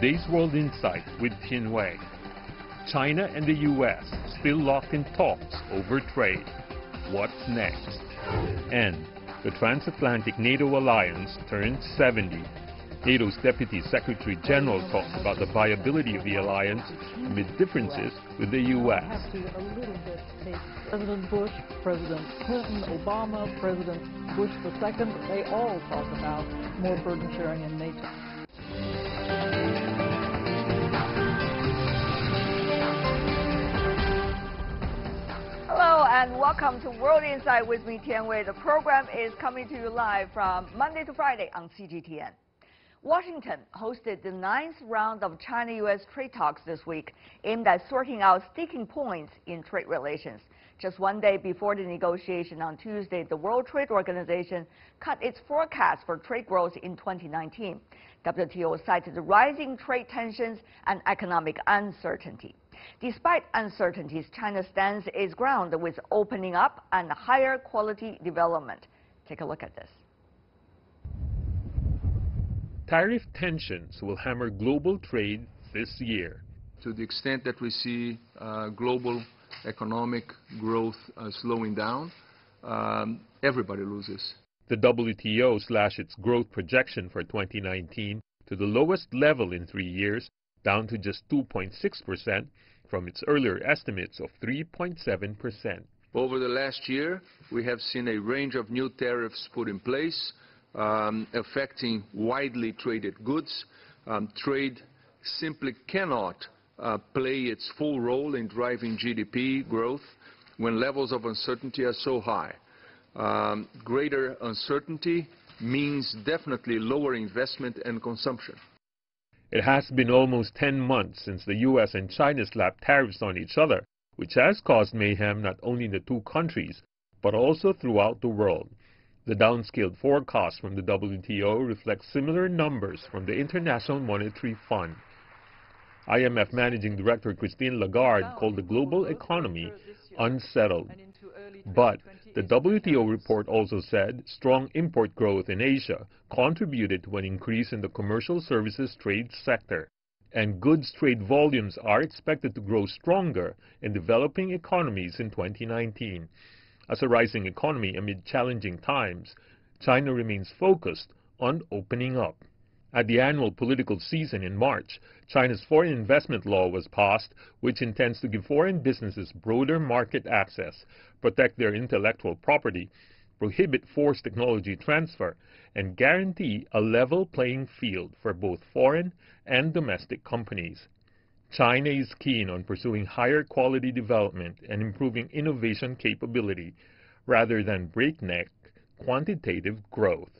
Today's World Insight with Tian Wei. China and the U.S. still locked in talks over trade. What's next? And the transatlantic NATO alliance turns 70. NATO's Deputy Secretary General talks about the viability of the alliance amid differences with the U.S. President Bush, President Clinton, Obama, President Bush II, they all talk about more burden sharing in NATO. Hello and welcome to World Insight with me, Tian Wei. The program is coming to you live from Monday to Friday on CGTN. Washington hosted the 9th round of China-U.S. trade talks this week, aimed at sorting out sticking points in trade relations. Just one day before the negotiation on Tuesday, the World Trade Organization cut its forecast for trade growth in 2019. WTO cited the rising trade tensions and economic uncertainty. Despite uncertainties, China stands its ground with opening up and higher quality development. Take a look at this. Tariff tensions will hammer global trade this year. To the extent that we see global economic growth slowing down, everybody loses. The WTO slashed its growth projection for 2019 to the lowest level in 3 years, down to just 2.6% from its earlier estimates of 3.7%. Over the last year, we have seen a range of new tariffs put in place, affecting widely traded goods. Trade simply cannot play its full role in driving GDP growth when levels of uncertainty are so high. Greater uncertainty means definitely lower investment and consumption. It has been almost 10 months since the U.S. and China slapped tariffs on each other, which has caused mayhem not only in the two countries, but also throughout the world. The downscaled forecast from the WTO reflects similar numbers from the International Monetary Fund. IMF Managing Director Christine Lagarde called the global economy unsettled. But the WTO report also said strong import growth in Asia contributed to an increase in the commercial services trade sector, and goods trade volumes are expected to grow stronger in developing economies in 2019. As a rising economy amid challenging times, China remains focused on opening up. At the annual political season in March, China's foreign investment law was passed, which intends to give foreign businesses broader market access, protect their intellectual property, prohibit forced technology transfer, and guarantee a level playing field for both foreign and domestic companies. China is keen on pursuing higher quality development and improving innovation capability, rather than breakneck quantitative growth.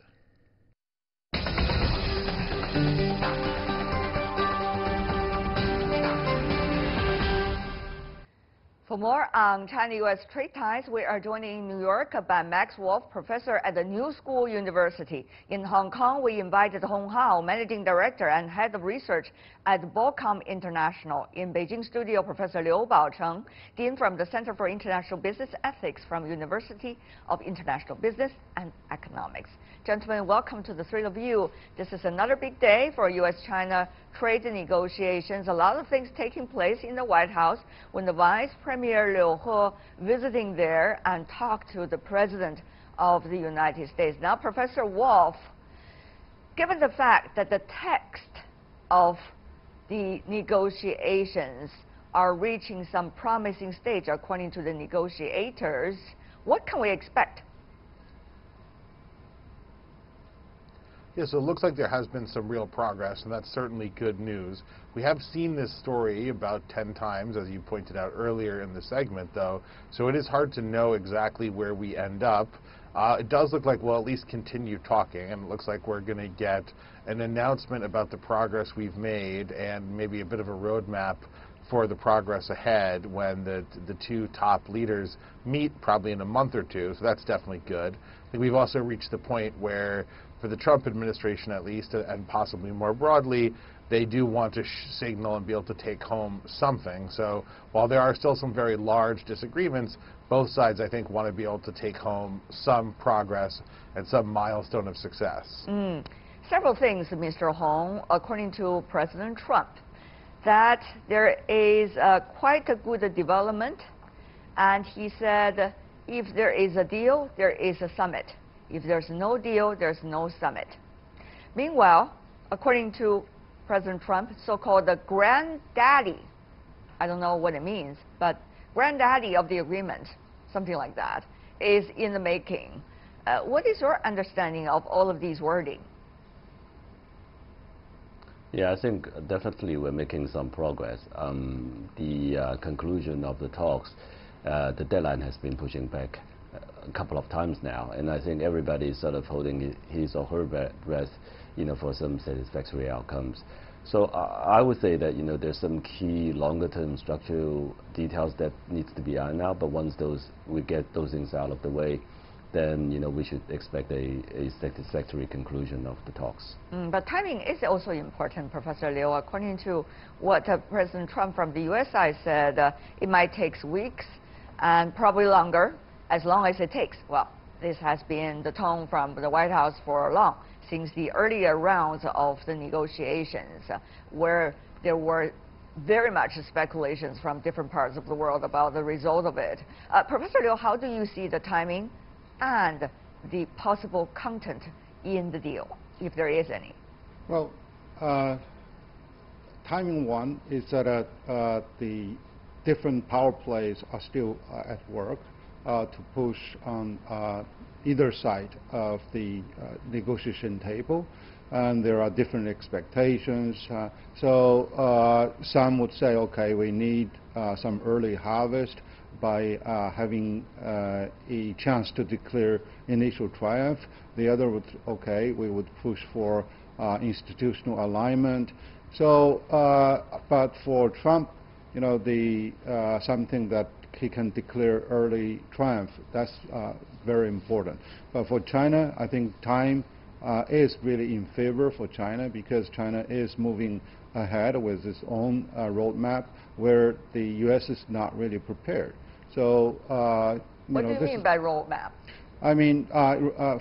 For more on China-U.S. trade ties, we are joined in New York by Max Wolf, professor at the New School University. In Hong Kong, we invited Hong Hao, managing director and head of research at Bocom International. In Beijing studio, Professor Liu Baocheng, dean from the Center for International Business Ethics from University of International Business and Economics. Gentlemen, welcome to the three of you. This is another big day for U.S.-China trade negotiations. A lot of things taking place in the White House when the Vice Premier Liu He visiting there and talked to the President of the United States. Now, Professor Wolf, given the fact that the text of the negotiations are reaching some promising stage according to the negotiators, what can we expect? Yeah, so it looks like there has been some real progress, and that's certainly good news. We have seen this story about 10 times, as you pointed out earlier in the segment, though, so it is hard to know exactly where we end up. It does look like we'll at least continue talking, and it looks like we're going to get an announcement about the progress we've made and maybe a bit of a roadmap for the progress ahead when the two top leaders meet probably in a month or two, so that's definitely good. I think we've also reached the point where, for the Trump administration at least, and possibly more broadly, they do want to signal and be able to take home something. So while there are still some very large disagreements, both sides, I think, want to be able to take home some progress and some milestone of success. several things, Mr. Hong, according to President Trump, that there is quite a good development, and he said if there is a deal, there is a summit. If there's no deal, there's no summit. Meanwhile, according to President Trump, so-called the granddaddy, I don't know what it means, but granddaddy of the agreement, something like that, is in the making. What is your understanding of all of these wording? Yeah, I think definitely we're making some progress. The conclusion of the talks, the deadline has been pushing back a couple of times now, and I think everybody is sort of holding his or her breath, for some satisfactory outcomes. So I would say that there's some key longer-term structural details that needs to be ironed out. But once we get those things out of the way, then we should expect a satisfactory conclusion of the talks. But timing is also important, Professor Liu. According to what President Trump from the U.S. side said, it might take weeks and probably longer, as long as it takes. Well, this has been the tone from the White House for long, since the earlier rounds of the negotiations, where there were very much speculations from different parts of the world about the result of it. Professor Liu, how do you see the timing and the possible content in the deal, if there is any? Well, timing one is that the different power plays are still at work to push on either side of the negotiation table, and there are different expectations. So some would say, okay, we need some early harvest by having a chance to declare initial triumph. The other would, okay, we would push for institutional alignment. So, but for Trump, something that he can declare early triumph, that's very important. But for China, I think time is really in favor for China, because China is moving ahead with its own roadmap, where the U.S. is not really prepared. So, what do you mean by roadmap? I mean,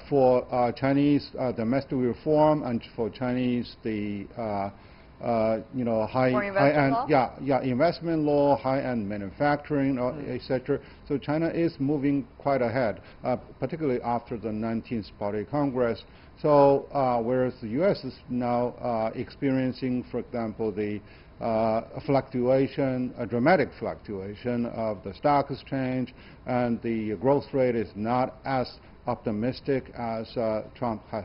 for Chinese domestic reform, and for Chinese high-end, investment law, high-end manufacturing, etc. So China is moving quite ahead, particularly after the 19th Party Congress. So whereas the U.S. is now experiencing, for example, the a dramatic fluctuation of the stock exchange, and the growth rate is not as optimistic as Trump has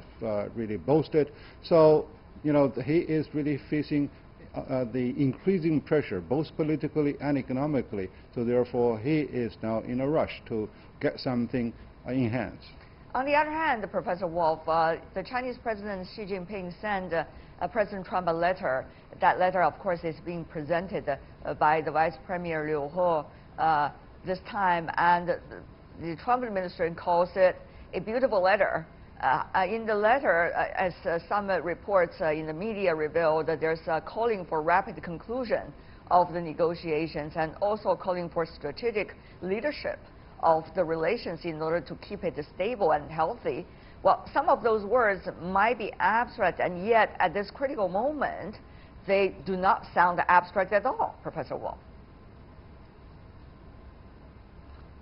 really boasted. So, he is really facing the increasing pressure, both politically and economically. So therefore, he is now in a rush to get something in hand. On the other hand, Professor Wolf, the Chinese President Xi Jinping sent President Trump a letter. That letter, of course, is being presented by the Vice Premier Liu He this time, and the Trump administration calls it a beautiful letter. In the letter, as some reports in the media revealed, that there's calling for rapid conclusion of the negotiations, and also calling for strategic leadership of the relations in order to keep it stable and healthy. Well, some of those words might be abstract, and yet at this critical moment, they do not sound abstract at all, Professor Wolf.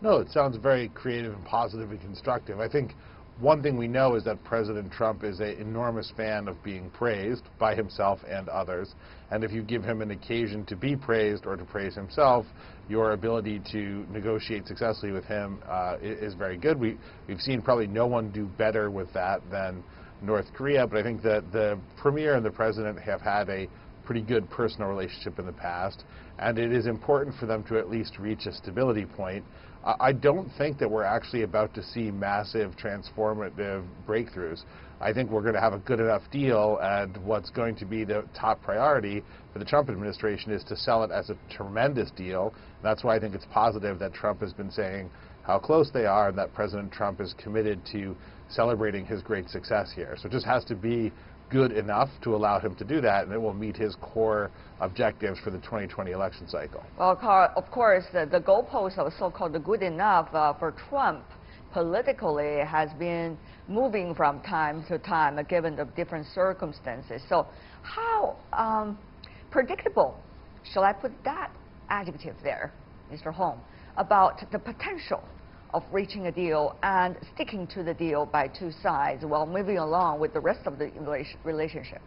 No, it sounds very creative and positive and constructive. I think one thing we know is that President Trump is an enormous fan of being praised by himself and others. And if you give him an occasion to be praised or to praise himself, your ability to negotiate successfully with him is very good. We've seen probably no one do better with that than North Korea, but I think that the Premier and the President have had a pretty good personal relationship in the past, and it is important for them to at least reach a stability point. I don't think that we're actually about to see massive transformative breakthroughs. I think we're going to have a good enough deal, and what's going to be the top priority for the Trump administration is to sell it as a tremendous deal. That's why I think it's positive that Trump has been saying how close they are, and that President Trump is committed to celebrating his great success here. So it just has to be good enough to allow him to do that, and it will meet his core objectives for the 2020 election cycle. Well, of course, the goalposts are so-called good enough for Trump politically has been moving from time to time, given the different circumstances. So how predictable, shall I put that adjective there, Mr. Hong, about the potential of reaching a deal and sticking to the deal by two sides while moving along with the rest of the relationship?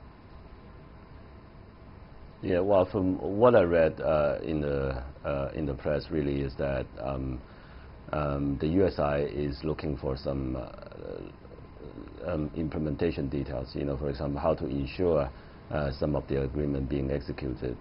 Yeah, well, from what I read in the press, really is that the USI is looking for some implementation details. You know, for example, how to ensure some of the agreement being executed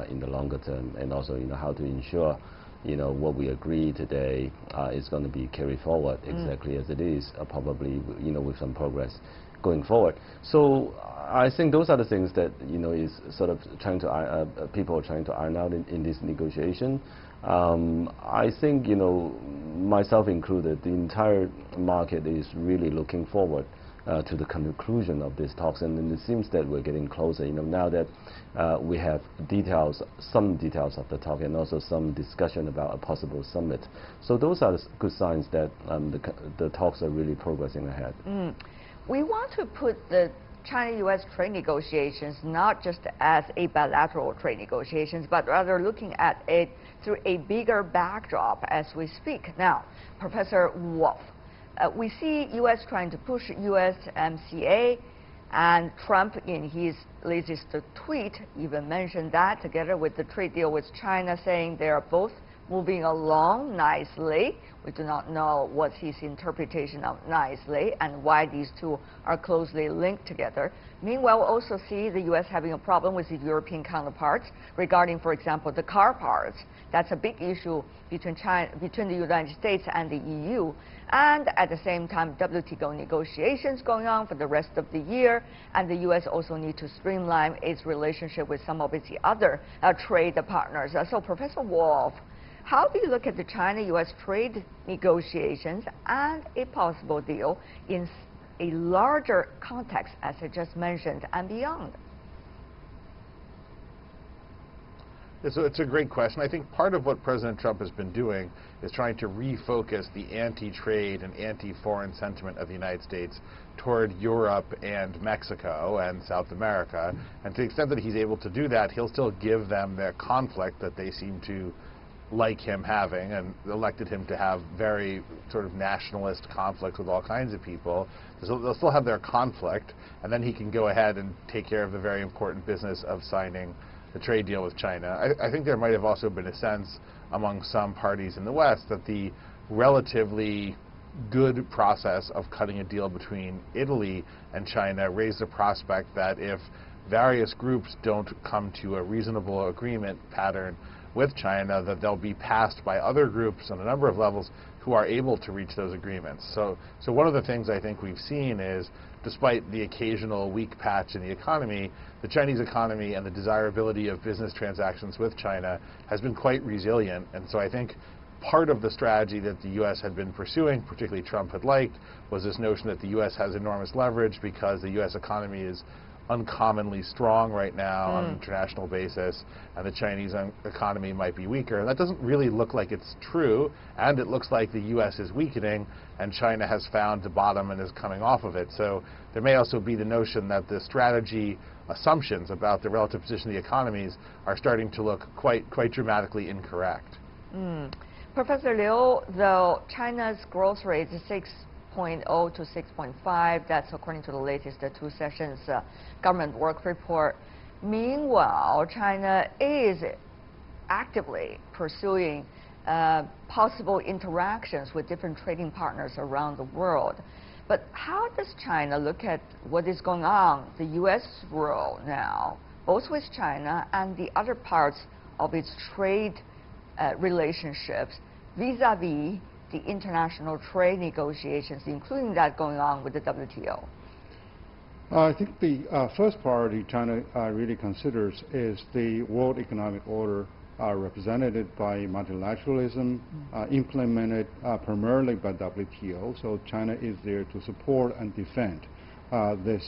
in the longer term, and also, you know, how to ensure, you know, what we agree today is going to be carried forward exactly as it is, probably, you know, with some progress going forward. So I think those are the things that, you know, is sort of trying to people are trying to iron out in this negotiation. I think, you know, myself included, the entire market is really looking forward to the conclusion of these talks, and it seems that we're getting closer. You know, now that we have details, some details of the talk, and also some discussion about a possible summit. So those are good signs that the talks are really progressing ahead. We want to put the China-U.S. trade negotiations not just as a bilateral trade negotiations, but rather looking at it through a bigger backdrop as we speak. Now, Professor Wolf, we see U.S. trying to push USMCA, and Trump in his latest tweet even mentioned that, together with the trade deal with China, saying they are both moving along nicely. We do not know what's his interpretation of nicely and why these two are closely linked together. Meanwhile, we also see the U.S. having a problem with its European counterparts regarding, for example, the car parts. That's a big issue between the United States and the EU. And at the same time, WTO negotiations going on for the rest of the year, and the U.S. also need to streamline its relationship with some of its other trade partners. So, Professor Wolf, how do you look at the China-U.S. trade negotiations and a possible deal in a larger context, as I just mentioned, and beyond? So it's a great question. I think part of what President Trump has been doing is trying to refocus the anti-trade and anti-foreign sentiment of the United States toward Europe and Mexico and South America. And to the extent that he's able to do that, he'll still give them their conflict that they seem to like him having, and elected him to have very sort of nationalist conflicts with all kinds of people. So they'll still have their conflict, and then he can go ahead and take care of the very important business of signing the trade deal with China. I think there might have also been a sense among some parties in the West that the relatively good process of cutting a deal between Italy and China raised the prospect that if various groups don't come to a reasonable agreement pattern with China, that they'll be passed by other groups on a number of levels who are able to reach those agreements. So one of the things I think we've seen is, despite the occasional weak patch in the economy, the Chinese economy and the desirability of business transactions with China has been quite resilient. And so I think part of the strategy that the U.S. had been pursuing, particularly Trump had liked, was this notion that the U.S. has enormous leverage because the U.S. economy is uncommonly strong right now on an international basis, and the Chinese economy might be weaker. And that doesn't really look like it's true, and it looks like the U.S. is weakening, and China has found the bottom and is coming off of it. So there may also be the notion that the strategy assumptions about the relative position of the economies are starting to look quite dramatically incorrect. Professor Liu, though China's growth rate is 6.0 to 6.5, that's according to the latest two sessions government work report. Meanwhile, China is actively pursuing possible interactions with different trading partners around the world. But how does China look at what is going on, the U.S. role now, both with China and the other parts of its trade relationships vis-a-vis the international trade negotiations, including that going on with the WTO? I think the first priority China really considers is the world economic order represented by multilateralism, implemented primarily by WTO. So China is there to support and defend this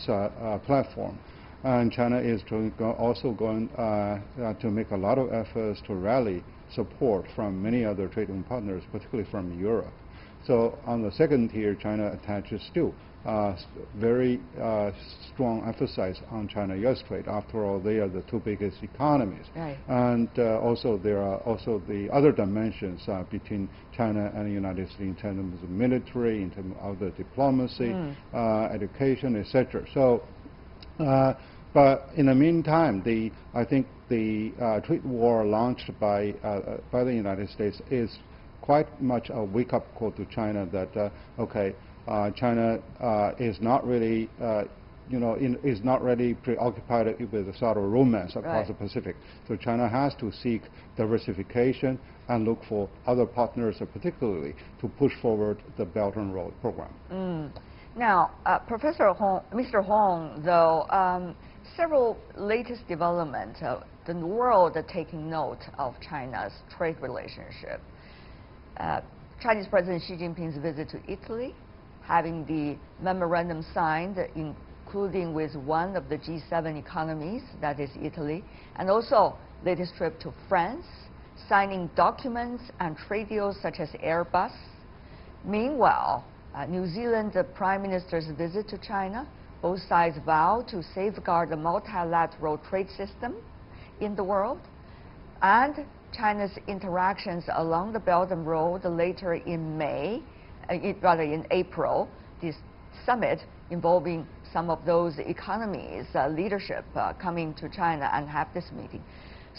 platform. And China is also going to make a lot of efforts to rally support from many other trading partners, particularly from Europe. So on the second tier, China attaches still very strong emphasis on China-U.S. trade. After all, they are the two biggest economies. Right. And also there are also the other dimensions between China and the United States in terms of military, in terms of the diplomacy, education, etc. So, but in the meantime, I think the trade war launched by the United States is quite much a wake-up call to China that okay, China is not really, is not really preoccupied with the sort of romance across the Pacific. So China has to seek diversification and look for other partners, particularly to push forward the Belt and Road program. Now, Professor Hong, Mr. Hong, though, several latest developments, the world taking note of China's trade relationship. Chinese President Xi Jinping's visit to Italy, having the memorandum signed, including with one of the G7 economies, that is Italy, and also latest trip to France, signing documents and trade deals such as Airbus. Meanwhile, New Zealand Prime Minister's visit to China, both sides vow to safeguard the multilateral trade system in the world, and China's interactions along the Belt and Road later in May, rather in April, this summit involving some of those economies, leadership coming to China and have this meeting.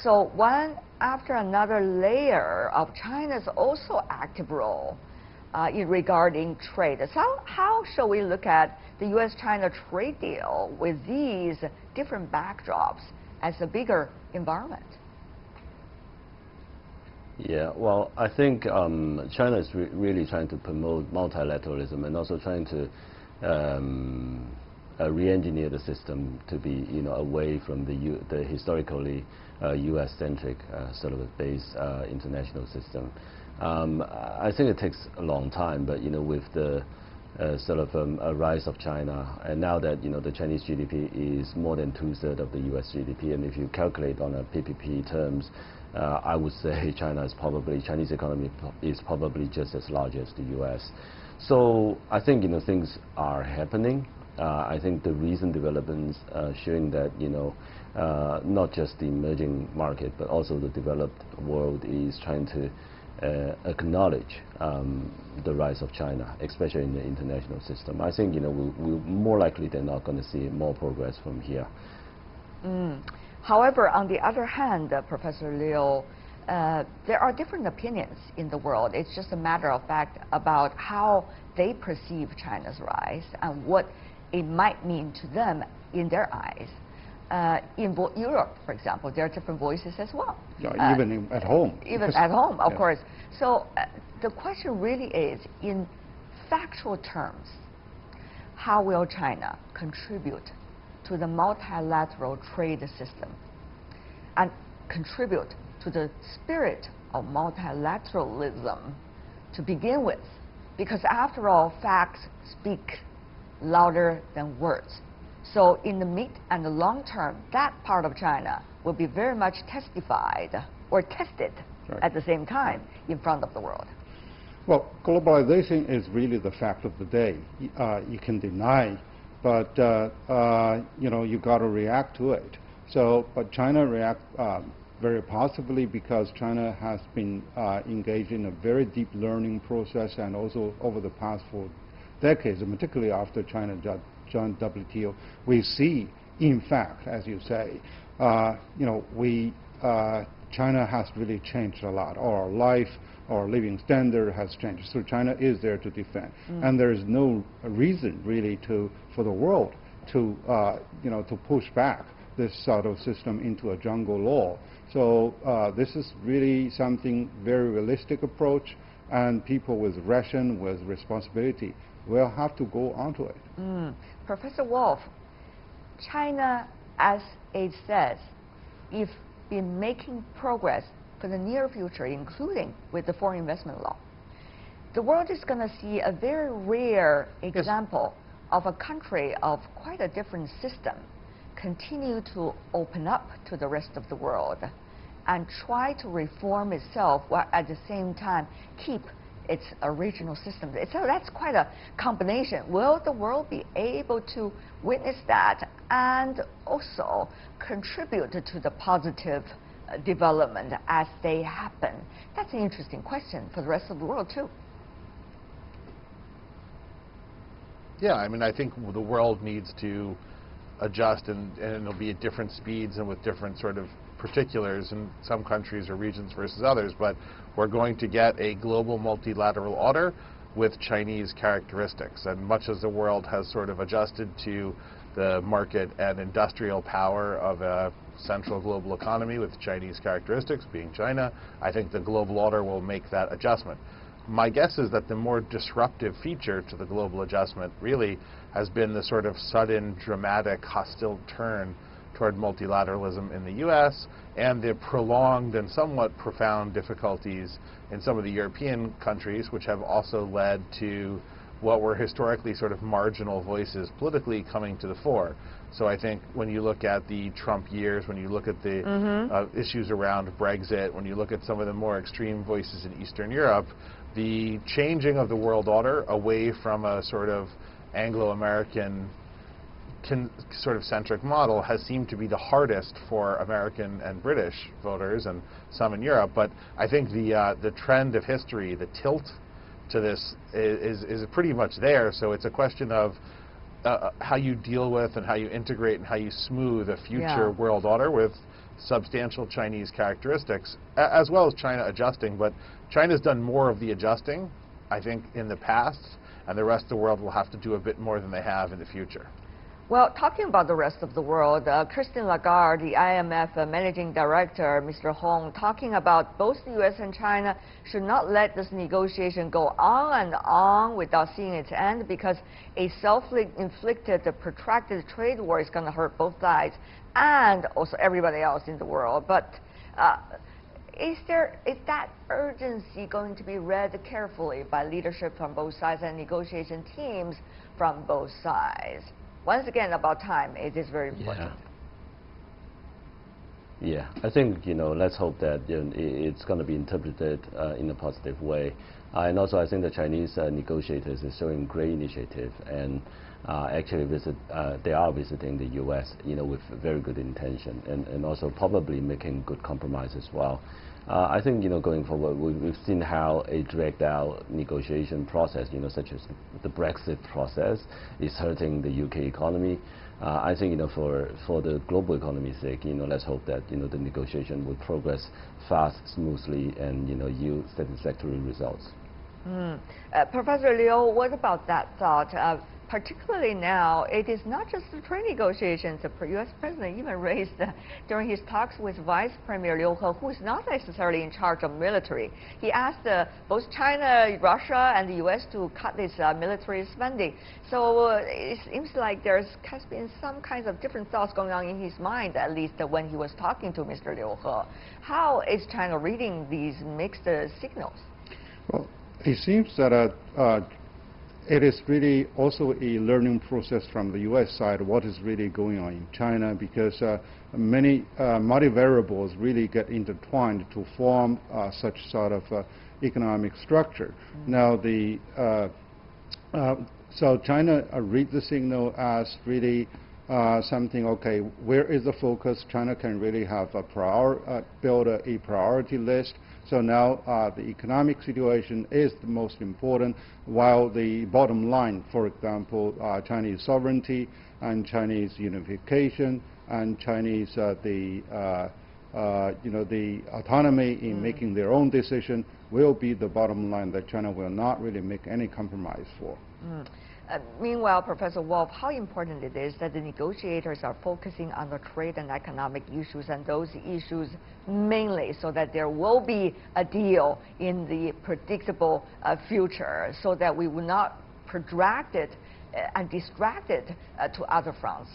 So one after another layer of China's also active role regarding trade. So how shall we look at the U.S.-China trade deal with these different backdrops as a bigger environment? Yeah, well, I think China is really trying to promote multilateralism and also trying to re-engineer the system to be, away from the historically U.S.-centric sort of base international system. I think it takes a long time, but with the sort of a rise of China, and now that the Chinese GDP is more than 2/3 of the U.S. GDP, and if you calculate on a PPP terms, I would say Chinese economy is probably just as large as the U.S. So I think things are happening. I think the recent developments showing that not just the emerging market but also the developed world is trying to acknowledge the rise of China, especially in the international system. I think we're more likely than not going to see more progress from here. However, on the other hand, Professor Liu, there are different opinions in the world. It's just a matter of fact about how they perceive China's rise and what it might mean to them in their eyes. In Europe, for example, there are different voices as well. Yeah, even at home. Even at home, of course. So the question really is, in factual terms, how will China contribute to the multilateral trade system and contribute to the spirit of multilateralism to begin with? Because after all, facts speak louder than words. So in the mid and the long term, that part of China will be very much testified or tested at the same time in front of the world. Well, globalization is really the fact of the day. You can deny, but you got to react to it. So, but China reacts very positively because China has been engaged in a very deep learning process, and also over the past 4 decades, and particularly after China joined WTO, we see, in fact, as you say, China has really changed a lot. Our life, our living standard has changed. So China is there to defend, and there is no reason really for the world to to push back this sort of system into a jungle law. So this is really something very realistic approach, and people with ration, with responsibility, will have to go onto it. Professor Wolf, China, as it says, if been making progress for the near future, including with the foreign investment law, the world is going to see a very rare example of a country of quite a different system continue to open up to the rest of the world and try to reform itself while at the same time keep it's a regional system. So that's quite a combination. Will the world be able to witness that and also contribute to the positive development as they happen? That's an interesting question for the rest of the world too. Yeah, I mean, I think the world needs to adjust, and it'll be at different speeds and with different sort of particulars in some countries or regions versus others, but we're going to get a global multilateral order with Chinese characteristics. And much as the world has sort of adjusted to the market and industrial power of a central global economy with Chinese characteristics, being China, I think the global order will make that adjustment. My guess is that the more disruptive feature to the global adjustment really has been the sort of sudden, dramatic, hostile turn toward multilateralism in the U.S. and the prolonged and somewhat profound difficulties in some of the European countries, which have also led to what were historically sort of marginal voices politically coming to the fore. So I think when you look at the Trump years, when you look at the issues around Brexit, when you look at some of the more extreme voices in Eastern Europe, the changing of the world order away from a sort of Anglo-American sort of centric model has seemed to be the hardest for American and British voters and some in Europe. But I think the trend of history, the tilt to this is pretty much there. So it's a question of how you deal with and how you integrate and how you smooth a future world order with substantial Chinese characteristics, as well as China adjusting. But China's done more of the adjusting, I think, in the past, and the rest of the world will have to do a bit more than they have in the future. Well, talking about the rest of the world, Christine Lagarde, the IMF Managing Director, Mr. Hong, talking about both the U.S. and China should not let this negotiation go on and on without seeing its end, because a self-inflicted, protracted trade war is going to hurt both sides and also everybody else in the world. But is that urgency going to be read carefully by leadership from both sides and negotiation teams from both sides? Once again, about time, it is very important. Yeah, I think, let's hope that it's going to be interpreted in a positive way. And also, I think the Chinese negotiators are showing great initiative, and actually they are visiting the U.S. with very good intention, and also probably making good compromise as well. I think going forward, we've seen how a dragged out negotiation process, such as the Brexit process, is hurting the UK economy. I think for the global economy's sake, let's hope that the negotiation will progress fast, smoothly, and yield satisfactory results. Professor Liu, what about that thought? Particularly now, it is not just the trade negotiations. The U.S. President even raised during his talks with Vice Premier Liu He, who is not necessarily in charge of military. He asked both China, Russia, and the U.S. to cut this military spending. So it seems like there has been some kinds of different thoughts going on in his mind, at least when he was talking to Mr. Liu He. How is China reading these mixed signals? Well, it seems that it is really also a learning process from the U.S. side, what is really going on in China, because many multivariables really get intertwined to form such sort of economic structure. Now, so China read the signal as really something, okay, where is the focus? China can really have build a priority list. So now the economic situation is the most important, while the bottom line, for example, Chinese sovereignty and Chinese unification and Chinese the autonomy in making their own decision will be the bottom line that China will not really make any compromise for. Meanwhile, Professor Wolf, how important it is that the negotiators are focusing on the trade and economic issues, and those issues mainly, so that there will be a deal in the predictable future, so that we will not protract it and distract it to other fronts.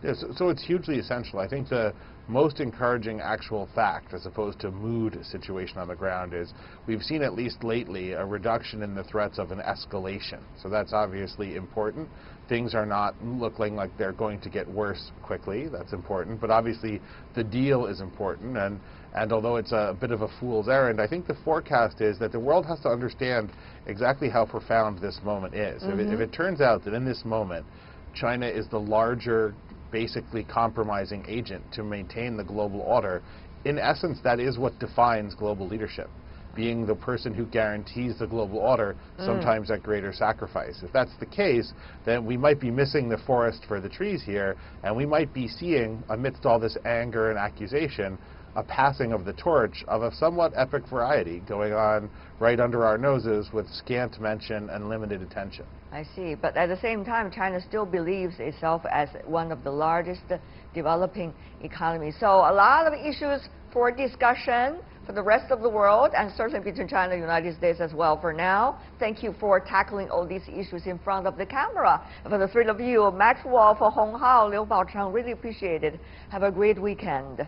Yes, so it's hugely essential. I think the most encouraging actual fact, as opposed to mood situation on the ground, is we've seen, at least lately, a reduction in the threats of an escalation. So that's obviously important. Things are not looking like they're going to get worse quickly. That's important. But obviously, the deal is important. And although it's a bit of a fool's errand, I think the forecast is that the world has to understand exactly how profound this moment is. If it turns out that in this moment, China is the larger, basically compromising agent to maintain the global order, in essence, that is what defines global leadership, being the person who guarantees the global order, sometimes at greater sacrifice. If that's the case, then we might be missing the forest for the trees here, and we might be seeing, amidst all this anger and accusation, a passing of the torch of a somewhat epic variety going on right under our noses with scant mention and limited attention. I see. But at the same time, China still believes itself as one of the largest developing economies. So a lot of issues for discussion for the rest of the world, and certainly between China and the United States as well. For now, thank you for tackling all these issues in front of the camera. For the three of you, Max Wolf, Hong Hao, Liu Baocheng, really appreciate it. Have a great weekend.